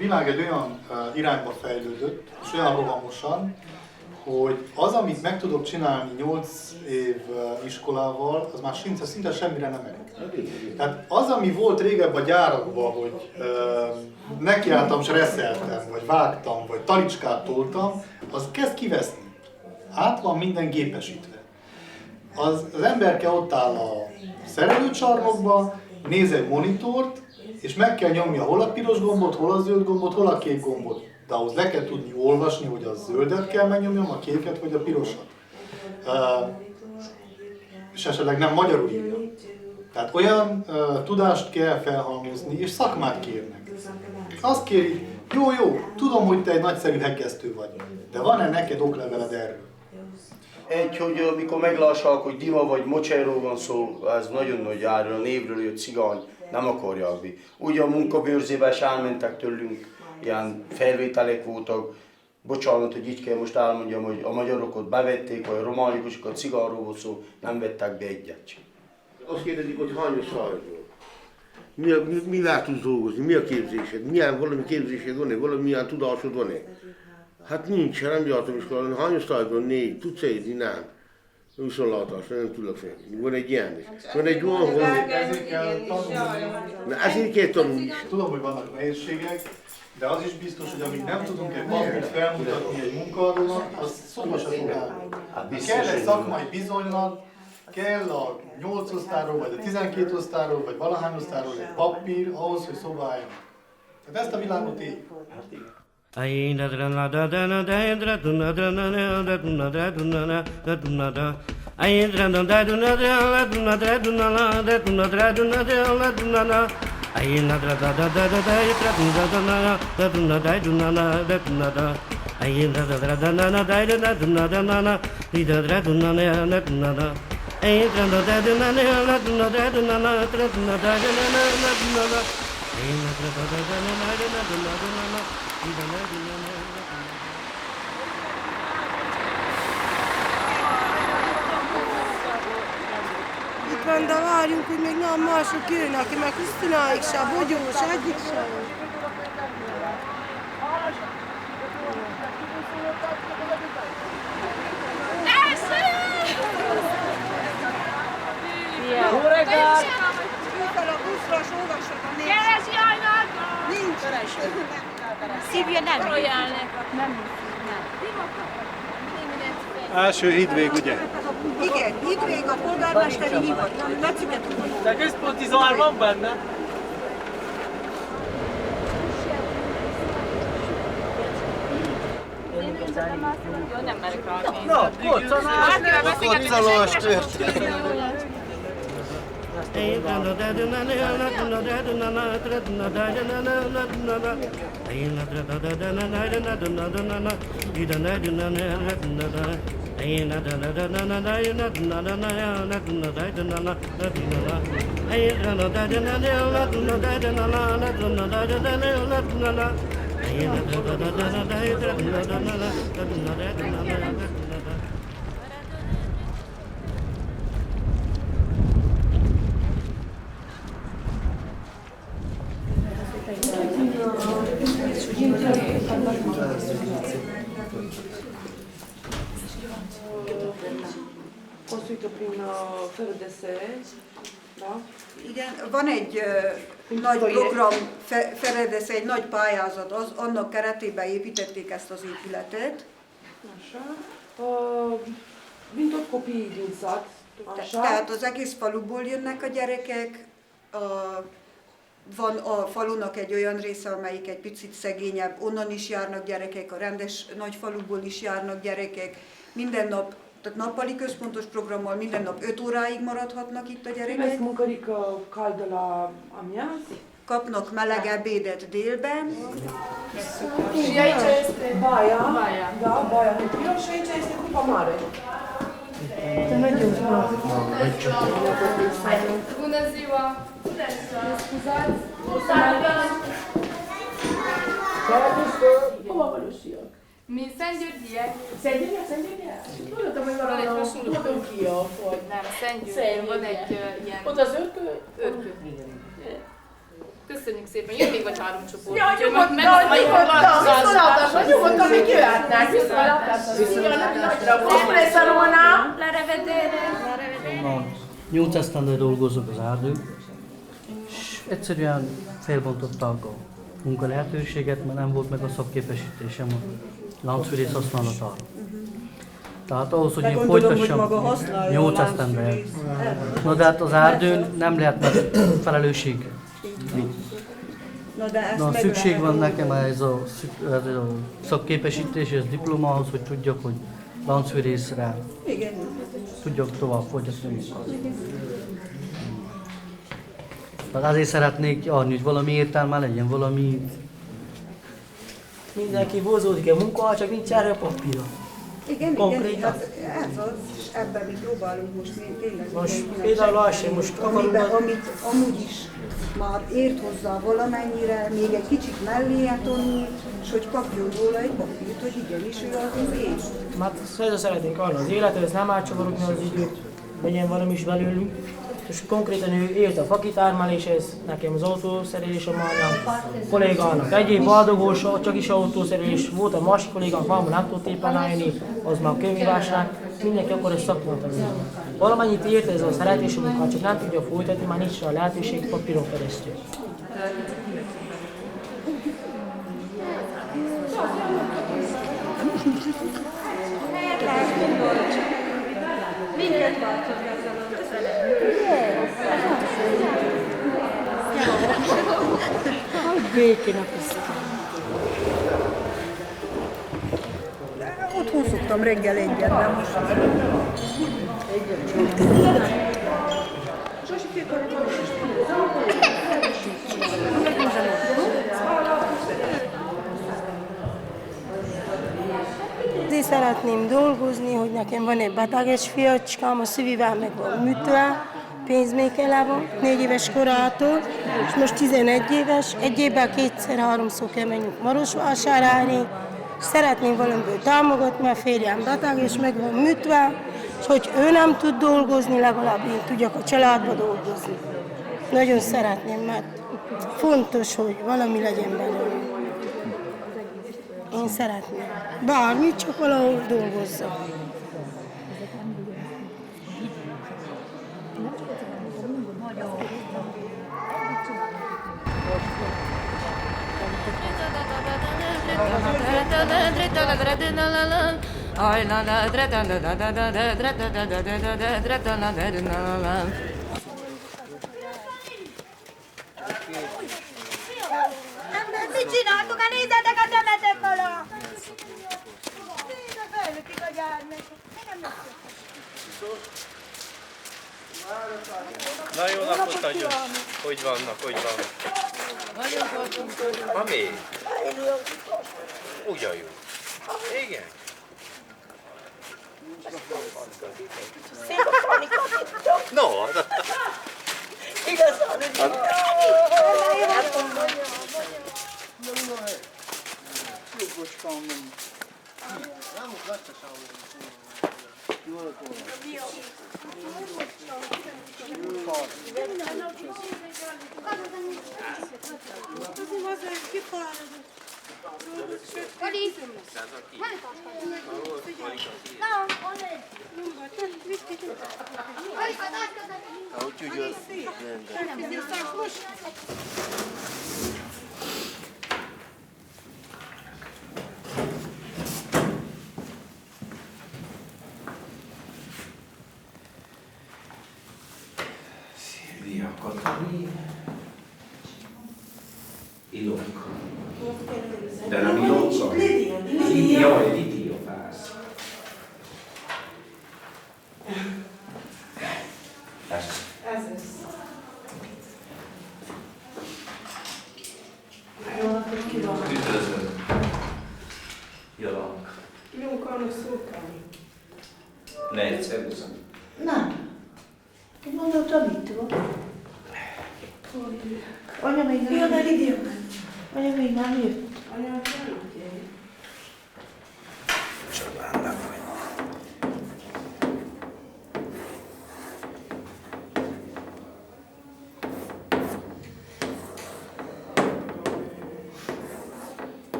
világ egy olyan irányba fejlődött, és olyan rohamosan, hogy az, amit meg tudok csinálni 8 év iskolával, az már szinte semmire nem elég. Tehát az, ami volt régebb a gyárakban, hogy nekiálltam, s reszeltem, vagy vágtam, vagy talicskát toltam, az kezd kiveszni. Át van minden gépesítve. Az emberke ott áll a szerelőcsarnokba, néz egy monitort, és meg kell nyomja hol a piros gombot, hol a zöld gombot, hol a kék gombot. De ahhoz le kell tudni olvasni, hogy a zöldet kell megnyomjam, a kéket vagy a pirosat. És esetleg nem magyarul írja. Tehát olyan tudást kell felhalmozni, és szakmát kérnek. Azt kérik, jó, tudom, hogy te egy nagyszerű hegesztő vagy, de van-e neked okleveled erről? Hogy amikor meglássák, hogy Dima vagy Mocsáról van szó, ez nagyon nagy árul, a névről jött cigány, nem akarják mi. Ugye a munkabőrzébe is elmentek tőlünk, ilyen felvételek voltak. Bocsánat, hogy így kell most elmondjam, hogy a magyarokat bevették, vagy a románikusokat, cigánról volt szó, nem vettek be egyet. Azt kérdezik, hogy hányos sajtról? Mivel tudsz dolgozni? Mi a képzésed? Milyen valami képzésed van-e? Valamilyen tudásod van-e? Hát nincs, nem jártam iskolán. Hányos sajtról? 4. Tudsz írni? Nem. Viszontlátás, nem tudok félni. Van egy ilyen. Van egy olyan, hogy... Ezért kell tanulni. Ezért kell tanulni. Tudom, hogy vannak nehézségek, de az is biztos, hogy amíg nem tudunk egy papírt felmutatni egy munkaadónak, az szóba se fog állni. Kell egy szakmai bizonylat, kell a 8 osztályról, vagy a 12 osztályról, vagy valahány osztályról egy papír ahhoz, hogy szóba álljon. Tehát ezt a világot éljük. Itt van, de várjunk, hogy még nem mások jönnek, aki meg Krisztináig se, Bogyós, egyik se. Jó reggelt! Ülj fel a buszra, és olvassad a név. Keres jajnak! Nincs. Szívja nem ajánlnak. Nem. Első hídvég, ugye? Igen, hídvég a polgármesteri hivatal. Tetszik-e tudni? De központi zár van benne? Jó, nem merek ránézni. Na, koccanás történt. Construită prin FRDS, da? Igen, van egy nagy program, FRDS, egy nagy pályázat, annak keretében építették ezt az épületet. Așa. Vin tot copiii din sat, așa. Tehát az egész faluból jönnek a gyerekek, van a falunak egy olyan része, amelyik egy picit szegényebb, onnan is járnak gyerekek, a rendes nagyfaluból is járnak gyerekek, minden nap, tehát nappali központos programmal minden nap 5 óráig maradhatnak itt a gyerekek. Primesc mâncărică caldă la amiaz. Kapnak meleg ebédet délben. Și aici este baia, da, baia Hutrio, și aici este cupa mare. Bună ziua! Scuzați, o să mergem. Hova valósiak? Mi Szentgyörgyiek. Szentgyörgyiek? Tudtam, hogy valami Kijev, vagy Nem, Szentgyörgyön van egy ilyen... Ott az őrkő? Őrkő. Köszönjük. Köszönjük szépen, jön még vagy 3 csoport. Ja, Úgyhogy nyugodtan, amíg jöhetnek. Onnan 8 esztendőre dolgozok az Árdőn, és egyszerűen felbontották a munka lehetőséget, mert nem volt meg a szakképesítésem a láncfűrész használatára. Tehát ahhoz, hogy én folytassam 8 esztendőre. Na de hát az Árdőn nem lehet meg felelősség. Na, szükség van nekem ez a szakképesítés, ez diplomához, hogy tudjak, hogy láncfűrészre tudjak tovább folytatni munkát. Tehát azért szeretnék járni, hogy valami értelme legyen, valami... Mindenki vonzódik a munka, csak nincs erre papíra. Igen, konkrétan. igen, hát ez az, és ebben mi próbálunk most tényleg. Most például az sem, most akarunk... Amit amúgy is már ért hozzá valamennyire, még egy kicsit mellé tonni, és hogy kapjon róla egy papírt, hogy igenis ő az én. Hát ezzel szeretnénk állni az életet, ez nem átcsavarogni az időt, legyen valami is belőlünk. És konkrétan ő élt a fakitármeléshez, nekem az autószerelés a mányam, kollégának egyéb baldogós, csak is autószerelés, volt a másik kollégánk, máma nem tudott éppen állni, az már könyvásnál, mindenki akkor egy szakmát tanul. Valamennyit ért ez a szeretési munkát, csak nem tudja folytatni, már nincs rá lehetőség papíron keresztül. Minket váltott ezzel a Békének is. Otthon szoktam reggel egyet, nem most. Azért szeretném dolgozni, hogy nekem van egy beteges fiacskám, a szívivel meg van műtve, pénzmékelában, 4 éves korától, és most 11 éves, egy évben 2-3-szor kell menjünk Marosvásárhelyi, és szeretném valamiből támogatni, mert férjem beteg, és meg van műtve, és hogy ő nem tud dolgozni, legalább én tudjak a családba dolgozni. Nagyon szeretném, mert fontos, hogy valami legyen belőle. Én szeretném. Bármit, csak valahol dolgozzak. Mit csináltok? Nézzetek a temetek alá! Felnökik a gyárnak. Na jó napot adjon! Hogy vannak, hogy vannak? Ami? Ugyan jó. Igen? No, igazán, Szilvia, Katalin, Ilonka. De nem Ilonka? Jaj, Lidia, persze. Ez az. Jó napot kívánok! Üdvözlöm. Ilonka. Ilonkának szólkálni. Ne egyszer húzom. Nem. Én gondoltam, itt van. Anya még nem jött. Lidia. Anya még nem jött. Anya nem jött. Csodálnak vagy.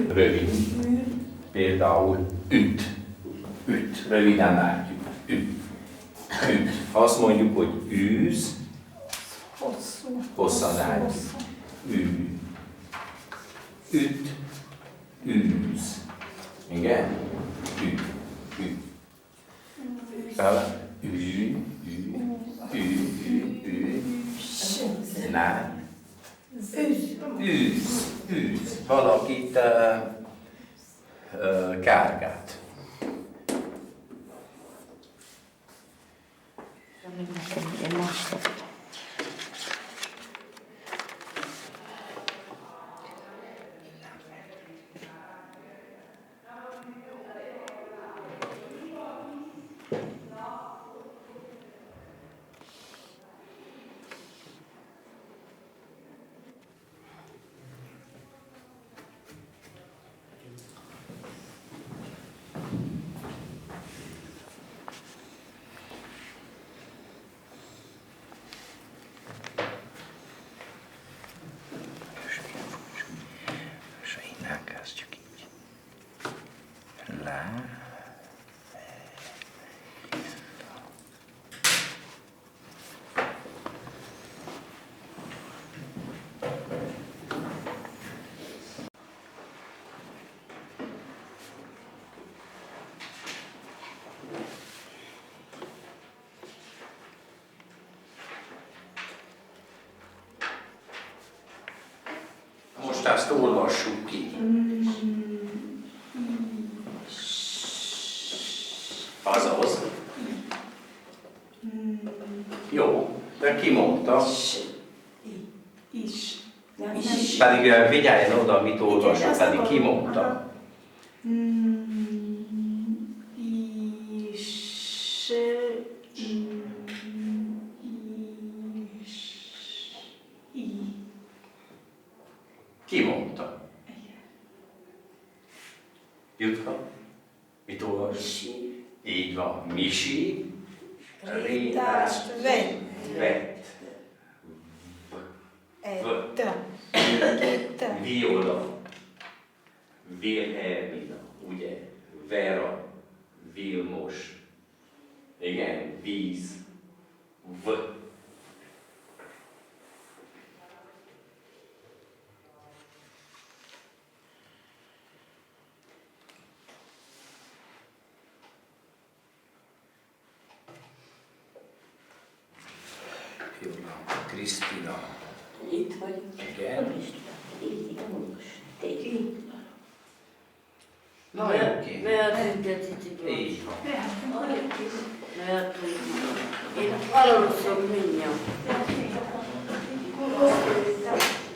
Rövid. Például üt. Üt. Röviden látjuk. Üt. Üt. Ha azt mondjuk, hogy űz, hosszan látjuk. Ű. Üt. Űz. Igen? Üt. Üt. Ű. Nem. Űz. Valakit kárgát. Most ezt olvassuk ki. Azaz. Jó, de ki mondta? Is. Pedig figyeljen oda, mit olvasok, pedig ki mondta? Ki mondta? Jutka? Mit olvas? Így van. Misi. Rétást vett. Viola. Vilhelmina. Ugye? Vera. Vilmos. Igen? Víz. V. Krisztina. Itt vagyok. Igen? Na, oké. Így van. Én aludszom mindjárt.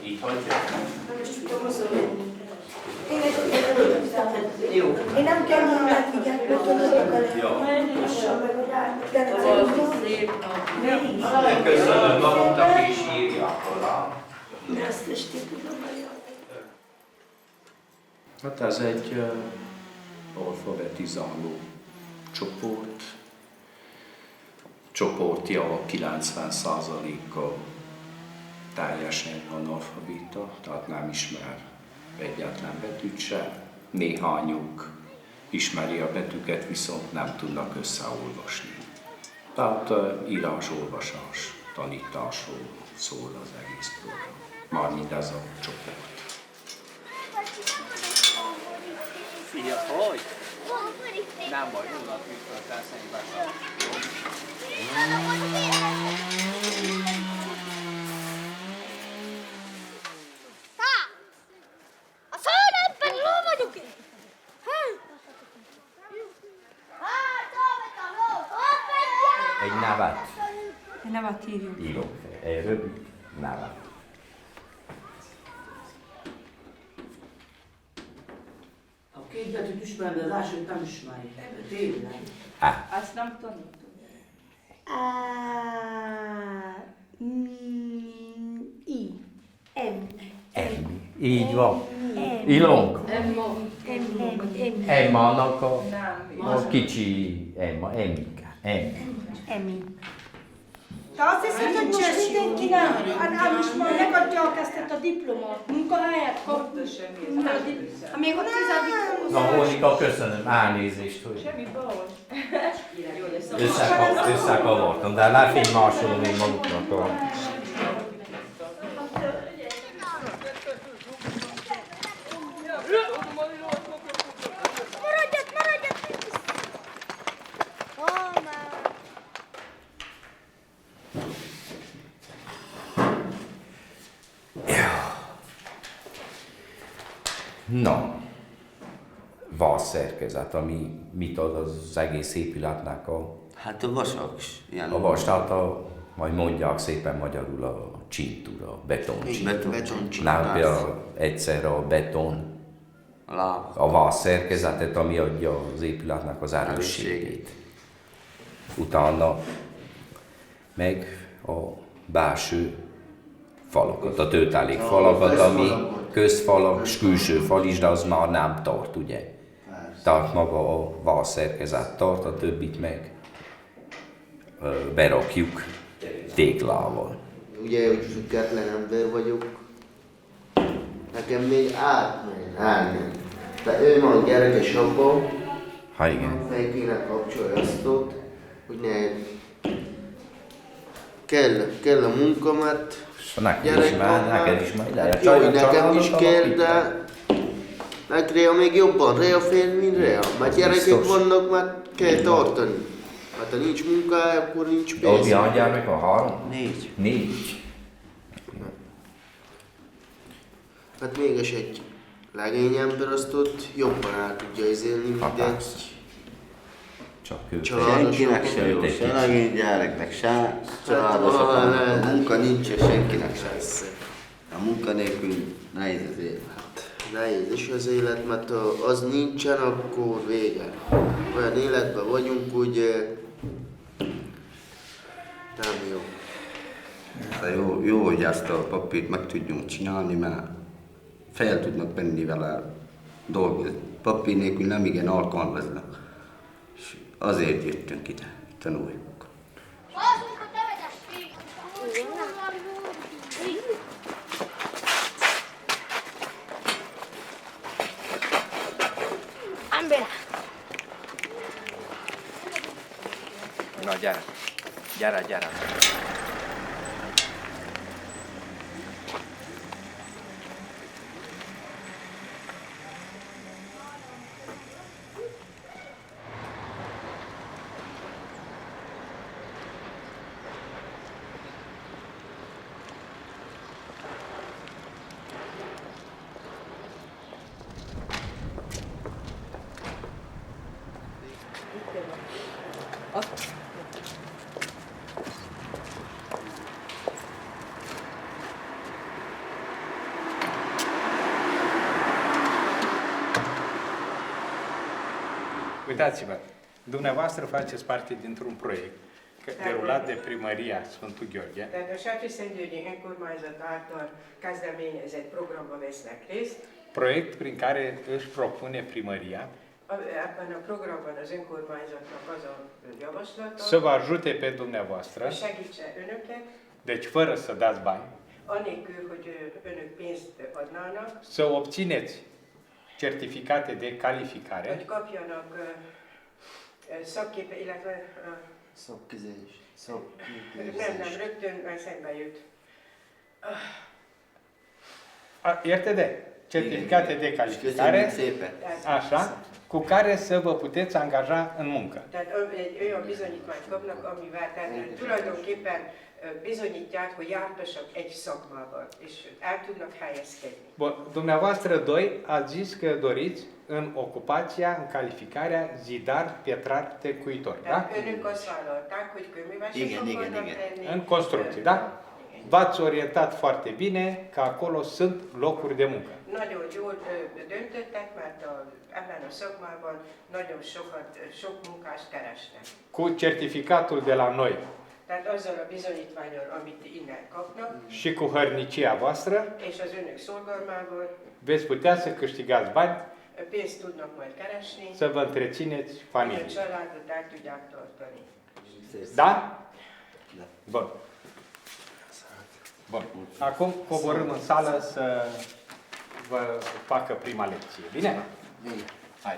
Így hagyja. Jó. Én nem kell mindent vigyázni, hogy tudok el. Köszönöm maguknak is írják alá. De ezt is tudom eljönni. Hát ez egy alfabetizáló csoport. Csoportja 90%-a teljesen analfabéta, tehát nem ismer egyetlen betűt se. Néhányuk ismeri a betűket, viszont nem tudnak összeolvasni. Tehát írás-olvasás tanításról szól az egész program. Mármint ez a csoport. Szia, hogy? Nem baj, onnan tűztől szemben. A szőremben ló vagyok én! Egy nevet Egy nevet írjuk. írok. Egy rövid nevet. A két betűt ismerem, de az elsőt nem ismeri. Tényleg. Azt nem tanultam. I. M. Így van. Ilonk. Emma-nak a kicsi Emma. Emmike. Emi. Te azt hiszed, hogy most mindenki nem? Hát most már megadják ezt a diplomát, munkahelyet kap. Hát még a 10. Na, Mónika, köszönöm, elnézést, hogy Semmi baj. összekavartam, de lefénymásolom még maguknak a... Na, vasszerkezet, ami mit ad az egész épületnek a... Hát a vasaks. A vas, tehát majd mondják szépen magyarul a csintúra, a betoncsintúra. Nem például egyszerre a beton, a vasszerkezetet, ami adja az épületnek az erősségét. Utána meg a belső falakat, a tőtelék falakat, ami közfalak, s külső fal is, de az már nem tart, ugye? Tehát maga a vasszerkezet tart, a többit meg berakjuk téglával. Ugye, hogy független ember vagyok, nekem még átmegy. De ő van gyerekes apa, ha igen. meg kéne kapcsolja azt ott, hogy ne kell a munka, mert neked is már ide. Jó, nekem is kell, de meg Rea még jobban, Rea fél, mint Rea. Mert gyerekek vannak, mert kell tartani. Hát ha nincs munkája, akkor nincs pénz. Obi, adjál meg a 3? 4. 4. Hát mégis egy legény ember azt ott jobban el tudja izélni, mint egy csak senkinek se jó, se legény gyereknek, se családosoknak. A munka nincs, és senkinek se lesz. A munka nélkül nehéz az élet. Nehéz is az élet, mert ha az nincsen, akkor vége. Olyan életben vagyunk, hogy nem jó. De jó, hogy ezt a papírt meg tudjunk csinálni, mert fel tudnak venni vele dolgozni. Papír nélkül nem igen alkalmaznak. És azért jöttünk ide, tanuljuk. Na gyere, gyere. Uitați-vă, dumneavoastră faceți parte dintr-un proiect derulat de Primăria Sfântul Gheorghe. Tehát a Sácsonyszentgyörgyi önkormányzat által kezdeményezett programba vesznek részt. Proiect prin care își propune primăria Ebben a programban az önkormányzatnak az a javaslata, să vă ajute pe dumneavoastră, segítse önöket, deci fără să dați bani, anélkül, hogy önök pénzt adnának, să obțineți certificate de calificare, hogy kapjanak szakképet, illetve szakképzés. Nem, rögtön eszembe jut. Érted? Certificate de calificare, așa, cu care să vă puteți angaja în muncă. Tehát egy olyan bizonyítványt kapnak, amivel tehát tulajdonképpen bizonyítják, hogy jártasak egy szakmában, és el tudnak helyezkedni. Bun, dumneavoastră doi ați zis că doriți în ocupația, în calificarea zidar, pietrar, tecuitor, da? Tehát önök azt vállalták, hogy kőművesek akarnak lenni. În construcții, da? V-ați orientat foarte bine că acolo sunt locuri de muncă. Nagyon jól döntöttek, mert ebben a szakmában nagyon sok munkást keresnek. Cu certificatul de la noi Tehát azzal a bizonyítványon, amit innen kapnak, și cu hărnicia voastră, és az önök szorgalmával veți putea să câștigați bani, pénzt tudnak majd keresni, să vă întrețineți hogy a familia. családot el tudják tartani. Da? Bun. Bun. Acum coborâm în sală să vă facă prima lecție. Bine? Bine. Hai.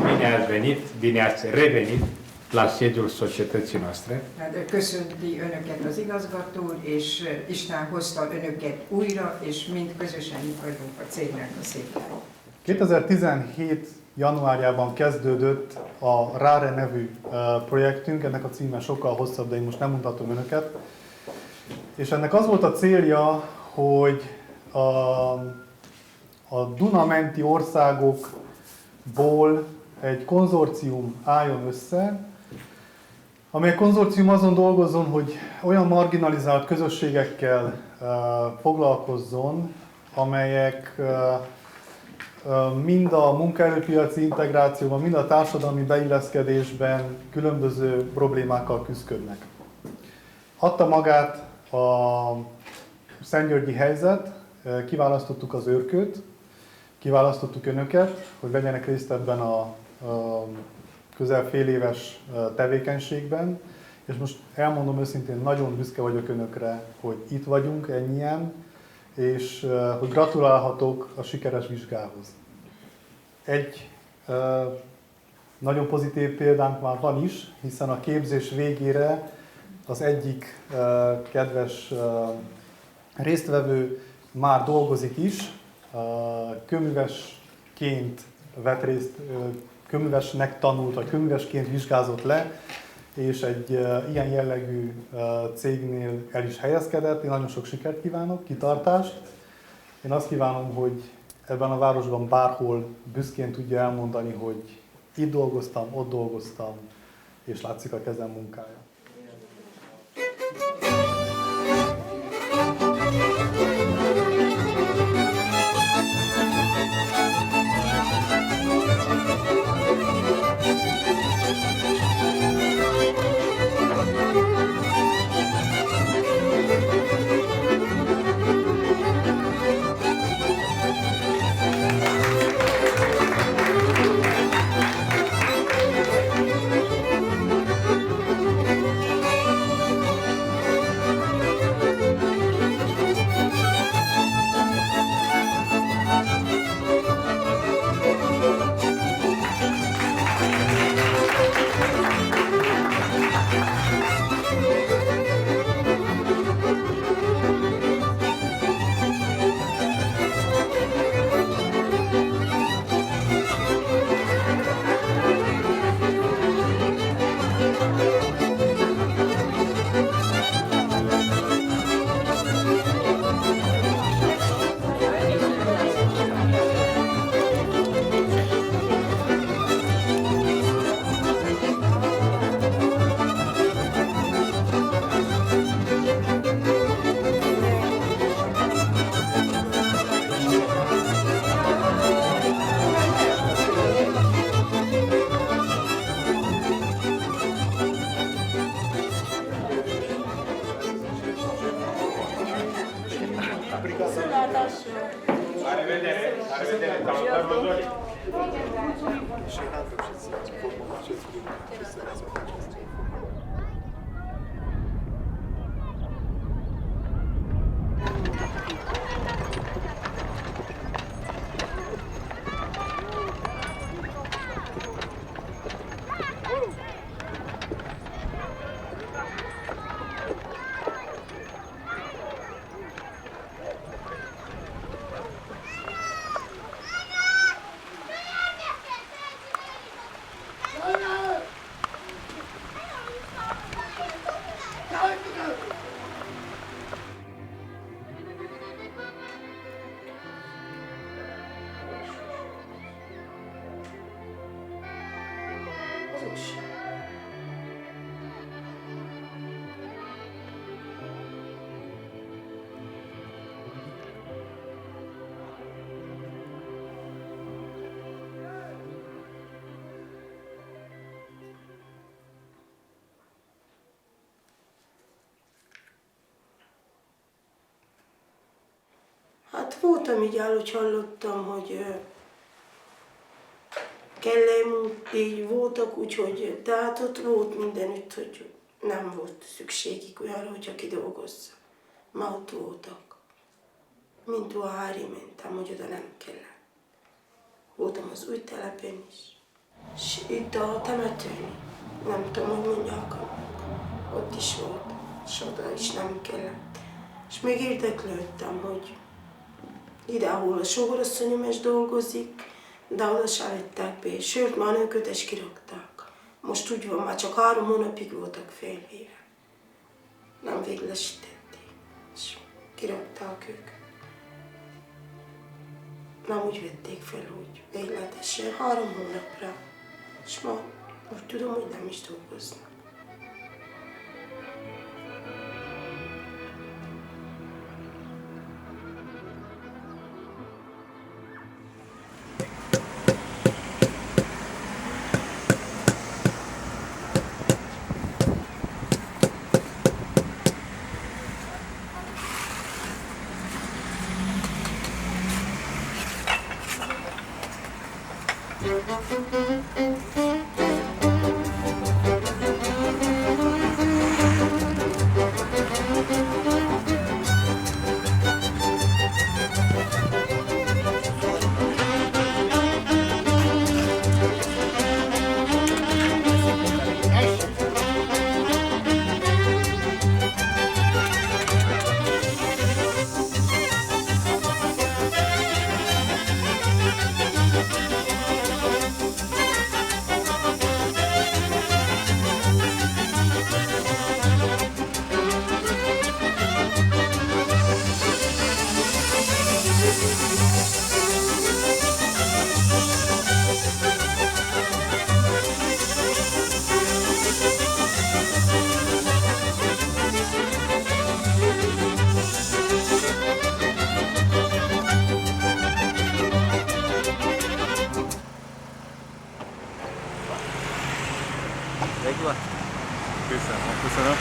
Bine ați venit, bine ați revenit la sediul societății noastre. Köszönti Önöket az igazgató, és Isten hozta Önöket újra, és mind közösen itt vagyunk a cégnek a székhelyen. 2017 januárjában kezdődött a Rare nevű projektünk, ennek a címe sokkal hosszabb, de én most nem mutatom Önöket. És ennek az volt a célja, hogy a Duna-menti országokból egy konzorcium álljon össze, amely konzorcium azon dolgozzon, hogy olyan marginalizált közösségekkel foglalkozzon, amelyek mind a munkaerőpiaci integrációban, mind a társadalmi beilleszkedésben különböző problémákkal küzdködnek. Adta magát a szentgyörgyi helyzet, kiválasztottuk az őrkőt, kiválasztottuk Önöket, hogy vegyenek részt ebben a közel fél éves tevékenységben, és most elmondom őszintén, nagyon büszke vagyok Önökre, hogy itt vagyunk ennyien, és hogy gratulálhatok a sikeres vizsgához. Egy nagyon pozitív példánk már van is, hiszen a képzés végére az egyik kedves résztvevő már dolgozik is, kőművesként vett részt, kőművesnek tanult, vagy kőművesként vizsgázott le, és egy ilyen jellegű cégnél el is helyezkedett. Én nagyon sok sikert kívánok, kitartást. Én azt kívánom, hogy ebben a városban bárhol büszkén tudja elmondani, hogy itt dolgoztam, ott dolgoztam, és látszik a kezem munkája. Hát voltam így áll, hogy hallottam, hogy kell így voltak, úgyhogy tehát ott volt mindenütt, hogy nem volt szükségük olyanra, hogy aki dolgozza. Már ott voltak. Mint a hári mentem, hogy oda nem kellett. Voltam az új telepen is. És itt a temetőn, nem tudom, hogy mondják, ott is volt, és oda is nem kellett. És még érdeklődtem, hogy ide, ahol a sógorasszonyom is dolgozik, de oda se vettek be. Sőt, már nőköt is kirakták. Most úgy van, már csak 3 hónapig voltak fél éve. Nem véglegesítették, és kirakták ők. Nem úgy vették fel, hogy végletesen 3 hónapra. És ma úgy tudom, hogy nem is dolgoznak. Köszönöm.